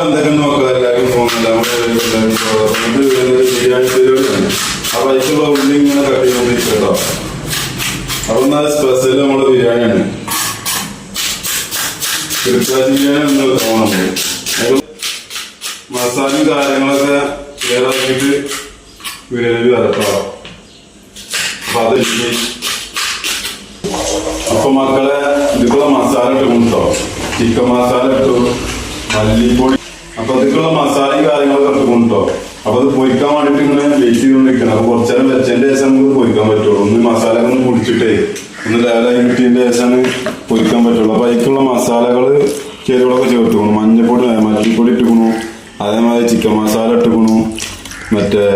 എന്തൊക്കെ നോക്കാം എല്ലാവരും പോകുന്നില്ല ബിരിയാണി പരിപാടിയാണ്. ആ വയസ്സുള്ള ഉള്ളി ഇങ്ങനെ കട്ട് ചെയ്തോണ്ടിരിക്കട്ടോ. അതൊന്നാ സ്പെഷ്യൽ നമ്മുടെ ബിരിയാണിയാണ്. ബിരിയാണി ഒന്ന് തോന്നുന്നു. മസാലയും കാര്യങ്ങളൊക്കെ വേറാക്കിയിട്ട് ബിരിയാണി വരട്ടോ. അപ്പൊ അത് അപ്പൊ മക്കളെ ഇതിക്കുള്ള മസാല ഇട്ടുകൊണ്ടോ. ചിക്കൻ മസാല ഇട്ടു, മല്ലിപ്പൊടി. അപ്പൊ അതിക്കുള്ള മസാലയും കാര്യങ്ങളൊക്കെ ഇട്ടുകൊണ്ടോ. അപ്പൊ അത് പൊരിക്കാൻ വേണ്ടിട്ട് ഇങ്ങനെ വെയിറ്റ് ചെയ്തുകൊണ്ടിരിക്കണം. അപ്പൊ കുറച്ചേരം വെച്ചതിന്റെ ശേഷം നമുക്ക് പൊരിക്കാൻ പറ്റുള്ളൂ. ഒന്ന് മസാല ഒന്ന് പൊടിച്ചിട്ടേ ഒന്ന് ലെവലായി കിട്ടിയതിന്റെ ശേഷമാണ് പൊരിക്കാൻ പറ്റുള്ളൂ. അപ്പൊ അതിക്കുള്ള മസാലകള് ചേരുവകളൊക്കെ ചേർത്തുക്കണം. മഞ്ഞപ്പൊടി, മല്ലിപ്പൊടി ഇട്ടുക്കണു, അതേമാതിരി ചിക്കൻ മസാല ഇട്ടുക്കണു, മറ്റേ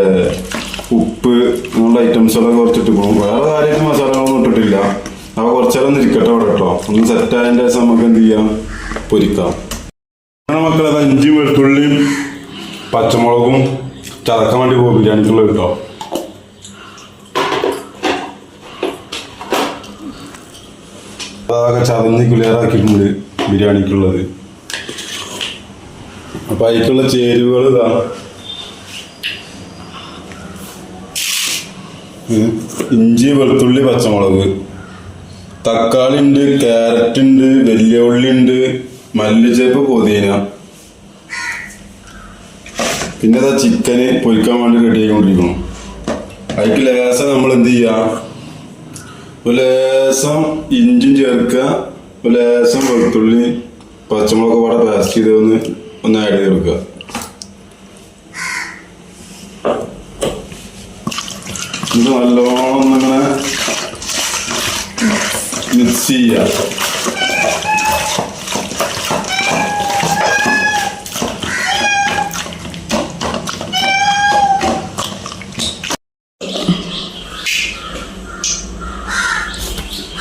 ഉപ്പ് അങ്ങനെയുള്ള ഐറ്റംസുകളൊക്കെ കുറച്ച് ഇട്ടുക്കണു. വേറെ കാര്യമായിട്ട് മസാലകളൊന്നും ഇട്ടിട്ടില്ല. അപ്പൊ കുറച്ചേരം ഒന്ന് ഇരിക്കട്ടെ അവിടെ കേട്ടോ. ഒന്ന് സെറ്റായതിന്റെ ശേഷം നമുക്ക് എന്ത് ചെയ്യാം, പൊരിക്കാം. മക്കളെ ഇഞ്ചി വെളുത്തുള്ളിയും പച്ചമുളകും ചതക്കാൻ വേണ്ടി പോകും ബിരിയാണിക്കുള്ള കേട്ടോ. അതൊക്കെ ചതഞ്ഞ് ക്ലിയറാക്കിയിട്ടുണ്ട് ബിരിയാണിക്കുള്ളത്. അപ്പൊ അതിലേക്കുള്ള ചേരുവകൾ ഇതാ. ഇഞ്ചി വെളുത്തുള്ളി പച്ചമുളക്, തക്കാളി ഉണ്ട്, ക്യാരറ്റ് ഉണ്ട്, വലിയ ഉള്ളി ഉണ്ട്, മല്ലിച്ചേപ്പ്, പുതിന. പിന്നെ അതാ ചിക്കന് പൊരിക്കാൻ വേണ്ടി റെഡി ആയിക്കൊണ്ടിരിക്കണം. അതിക്ക് ലേസം നമ്മൾ എന്ത് ചെയ്യാ, ഒരു ലേസം ഇഞ്ചും ചേർക്കുക, ഒരു ലേസം വെളുത്തുള്ളി പച്ചമുളക് പാടെ പേസ്റ്റ് ചെയ്ത് ഒന്ന് ആഡ് ചെയ്ത് കൊടുക്കുക. ഇത് നല്ലോണം ഒന്നിങ്ങനെ മിക്സ് ചെയ്യുക.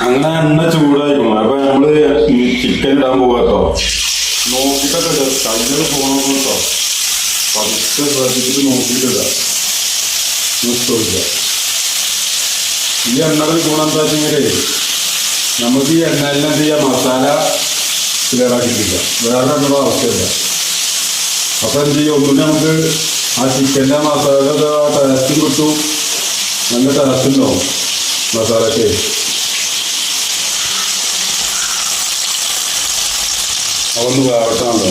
അങ്ങനെ എണ്ണ ചൂടായിക്കണം. അപ്പൊ നമ്മള് ചിക്കൻ ഇടാൻ പോകാട്ടോ. നോക്കിട്ടൊക്കെ കയ്യിൽ പോകണം കേട്ടോ. പതുക്കെ ശ്രദ്ധിച്ചിട്ട് നോക്കിയിട്ടില്ല. ഈ എണ്ണയുടെ ഗുണം എന്താ വെച്ചെങ്കിലേ, നമുക്ക് ഈ എണ്ണയെല്ലാം എന്ത് ചെയ്യാം, മസാല ക്ലിയറാക്കിയിട്ടില്ല, വേറെ എണ്ണയുടെ ആവശ്യമില്ല. അപ്പൊ എന്ത് ചെയ്യും, ഒന്നും നമുക്ക് ആ ചിക്കൻ്റെ മസാലയുടെ ടേസ്റ്റും കിട്ടും, നല്ല ടേസ്റ്റ് ഉണ്ടാവും മസാലക്ക്. അതൊന്ന് വേവട്ടാണല്ലോ.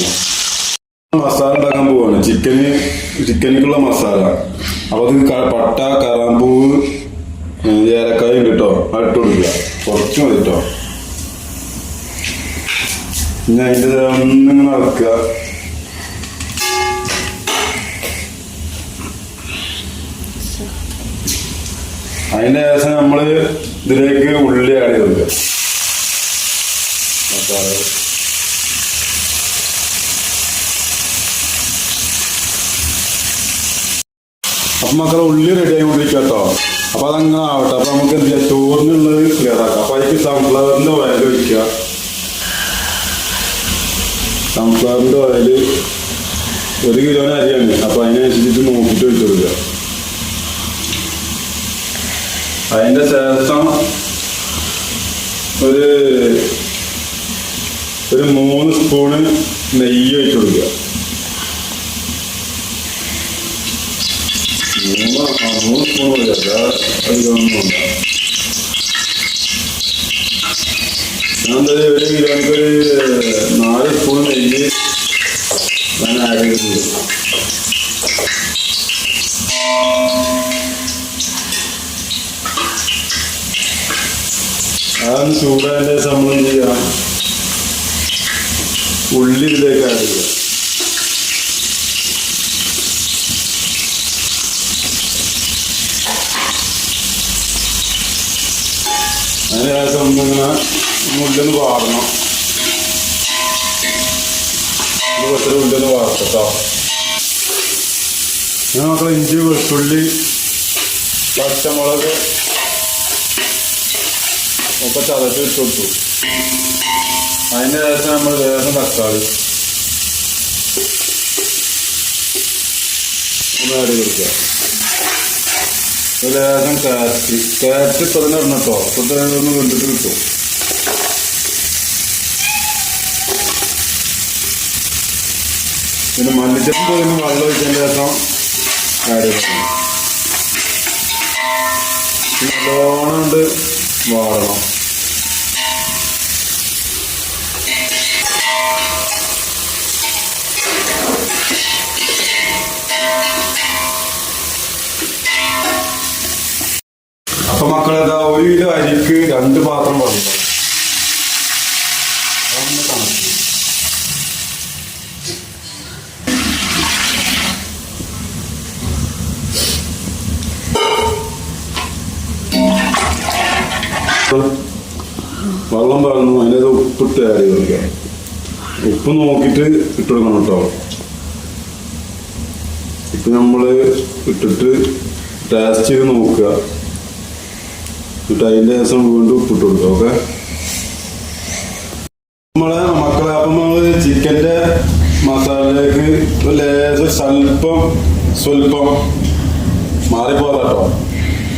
മസാല ഉണ്ടാക്കാൻ പോവാണ്, ചിക്കനിക്കുള്ള മസാല. അപ്പൊ അത് പട്ട, കറാമ്പൂവ്, ഏലക്കായ ഉണ്ട് കേട്ടോ. അത് ഇട്ട് കൊടുക്കുക, കുറച്ച് മതി കേട്ടോ. പിന്നെ അതിൻ്റെ ഒന്നിങ്ങനെ നടക്കുക. അതിൻ്റെ ശേഷം നമ്മള് ഇതിലേക്ക് ഉള്ളി ആഡ് ചെയ്ത് കൊടുക്കുക. മസാല അപ്പൊ മക്കളെ ഉള്ളി റെഡി ആയിക്കൊണ്ടിരിക്കുക കേട്ടോ. അപ്പൊ അതങ്ങനെ ആവട്ടെ. അപ്പൊ നമുക്ക് എന്ത് ചെയ്യാം, ചോറിനുള്ളത് ക്ലിയർ ആക്കാം. അപ്പൊ അതിലേക്ക് സൺഫ്ലവറിന്റെ ഓയിൽ ഒഴിക്കുക. സൺഫ്ലവറിന്റെ ഓയിൽ 1 കിലോന് അരിയാണ്. അപ്പൊ അതിനനുസരിച്ചിട്ട് നോക്കിയിട്ട് ഒഴിച്ചു കൊടുക്കുക. അതിന്റെ ശേഷം ഒരു 3 സ്പൂണ് നെയ്യ് ഒഴിച്ചു കൊടുക്കുക. 3 സ്പൂൺ ഒഴിക്കുക. ഞാൻ എന്തായാലും 1 കിലോയ്ക്ക് ഒരു 4 സ്പൂൺ നെയ്യ് ഞാൻ ആഡ് ചെയ്തിട്ടുണ്ട്. അതൊന്ന് ചൂടായതിൻ്റെ നമ്മൾ എന്ത് ചെയ്യാം, ഉള്ളി ഇതിലേക്ക് ആഡ് ചെയ്യുക. അതിന് ശേഷം ഒന്നിങ്ങനെ ഉള്ളൊന്ന് വാടണം. കുറച്ച് ഉള്ളൊന്ന് വാർത്തട്ടോ. ഞാൻ മക്കളെ ഇഞ്ചി വെളുത്തുള്ളി പച്ചമുളക് ഒക്കെ ചതച്ച് ഇട്ട് കൊടുത്തു. അതിൻ്റെ ശേഷം നമ്മൾ വേഗം തക്കാളി ഒന്ന് ആഡ് കൊടുക്കുക. ഒരു ലേശം ക്യാരറ്റ് ഇപ്പം തന്നെ ഇടണം കേട്ടോ. ഇപ്പം തന്നെ ഒന്ന് വെന്തിട്ട് കിട്ടും. പിന്നെ മല്ലിച്ചപ്പ് പോയി വെള്ളം ഒഴിച്ചതിൻ്റെ ശേഷം ആഡ് ചെയ്യണം. നല്ലോണം കൊണ്ട് വാടണം. അപ്പൊ മക്കളെന്താ 1 കിലോ അരിക്ക് 2 പാത്രം പറഞ്ഞു. വെള്ളം പറഞ്ഞു അതിനകത്ത് ഉപ്പിട്ട് ആഡ് ചെയ്ത് കൊടുക്കാം. ഉപ്പ് നോക്കിയിട്ട് ഇട്ട് കൊടുക്കണം കേട്ടോ. ഇപ്പൊ നമ്മള് ഇട്ടിട്ട് ടേസ്റ്റ് ചെയ്ത് നോക്കുക. എന്നിട്ട് അതിൻ്റെ ശേഷം വീണ്ടും ഉപ്പിട്ട് കൊടുക്കുക. ഓക്കെ നമ്മളെ മക്കളെ അപ്പം നമ്മള് ചിക്കൻ്റെ മസാലയിലേക്ക് ലേശം സ്വല്പം മാറിപ്പോതാട്ടോ.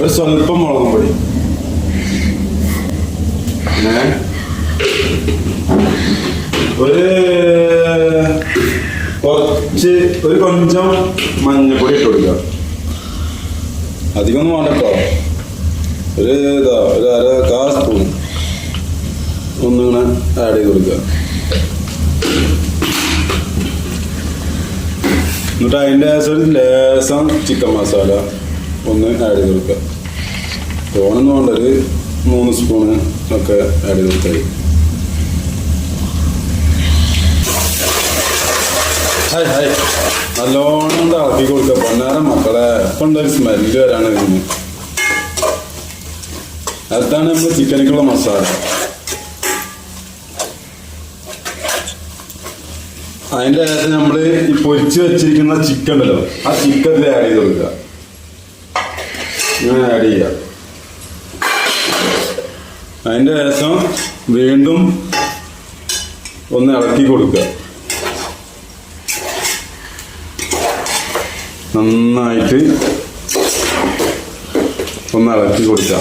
ഒരു സ്വല്പം മുളകും പൊടി, ഒരു കൊഞ്ചം മഞ്ഞപ്പൊടി ഇട്ട് കൊടുക്കുക. അധികം ഒന്നും വേണ്ട കേട്ടോ. ഒരു 1/4 സ്പൂൺ ഒന്നിങ്ങനെ ആഡ് ചെയ്ത് കൊടുക്കുക. എന്നിട്ട് അതിൻ്റെ ഒരു ലേശം ചിക്കൻ മസാല ഒന്ന് ആഡ് ചെയ്ത് കൊടുക്കുക. തോനൊന്നും വേണ്ട, ഒരു 3 സ്പൂണ് ഒക്കെ ആഡ് ചെയ്ത് കൊടുത്തായി. നല്ലോണം കൊണ്ട് ഇളക്കി കൊടുക്കുക. പൊന്നാരം മക്കളെ ഇപ്പം ഉണ്ടൊരു സ്മെല്ല് വരാണ് ഇതിന്. അതാണ് നമ്മൾ ചിക്കനിക്കുള്ള മസാല. അതിൻ്റെ ശേഷം നമ്മൾ ഈ പൊരിച്ച് വെച്ചിരിക്കുന്ന ചിക്കൻ ഉണ്ടല്ലോ, ആ ചിക്കൻ ആഡ് ചെയ്ത് കൊടുക്കുക. ഇങ്ങനെ ആഡ് ചെയ്യുക. അതിൻ്റെ ശേഷം വീണ്ടും ഒന്ന് ഇളക്കി കൊടുക്കുക. നന്നായിട്ട് ഒന്ന് ഇളക്കി കൊടുക്കുക.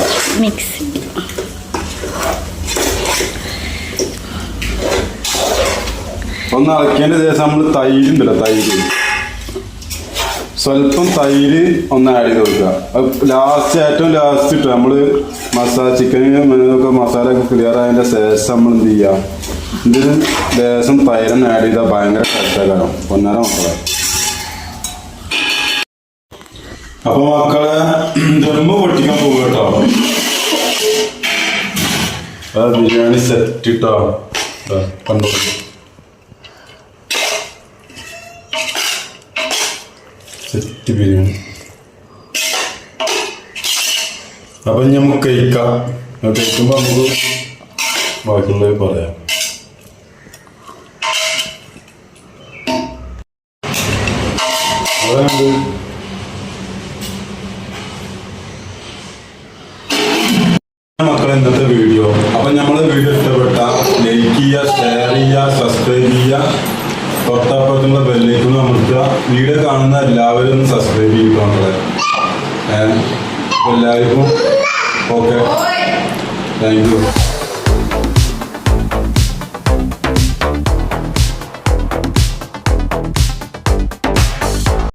ഒന്ന് ഇളക്കിയതിൻ്റെ ശേഷം നമ്മൾ തൈര് ഉണ്ടല്ലോ, സ്വല്പം തൈര് ഒന്ന് ആഡ് ചെയ്ത് കൊടുക്കുക. ഏറ്റവും ലാസ്റ്റ് ഇട്ട് നമ്മള് ചിക്കനൊക്കെ മസാല ഒക്കെ ക്ലിയർ ആയതിൻ്റെ ശേഷം നമ്മൾ എന്ത് ചെയ്യുക, ഇതിന് ലേശം തൈരൊന്ന് ആഡ് ചെയ്താൽ ഭയങ്കര കഷ്ടകാലം. പൊന്നാര മക്കളെ. അപ്പൊ മക്കളെ ദമ്മ് പൊട്ടിക്കാൻ പോകും കേട്ടോ. ബിരിയാണി സെറ്റ് ഇട്ടോ. കണ്ടു സെറ്റ് ബിരിയാണി. അപ്പൊ നമുക്ക് കഴിക്കാം. കഴിക്കുമ്പോ നമുക്ക് ബാക്കിയുള്ളത് പറയാം. അതായത് മക്കളെ ഇന്നത്തെ വീഡിയോ. അപ്പൊ നമ്മളെ വീഡിയോ ഇഷ്ടപ്പെട്ട ലൈക്ക് ചെയ്യുക, ഷെയർ ചെയ്യുക, സബ്സ്ക്രൈബ് ചെയ്യുക, തൊട്ടപ്പുറത്തുള്ള ബെല്ലൈക്കൺ അമർത്തുക. വീഡിയോ കാണുന്ന എല്ലാവരും സബ്സ്ക്രൈബ് ചെയ്യുക മക്കളെ. എല്ലാവർക്കും ഓക്കെ, താങ്ക് യു.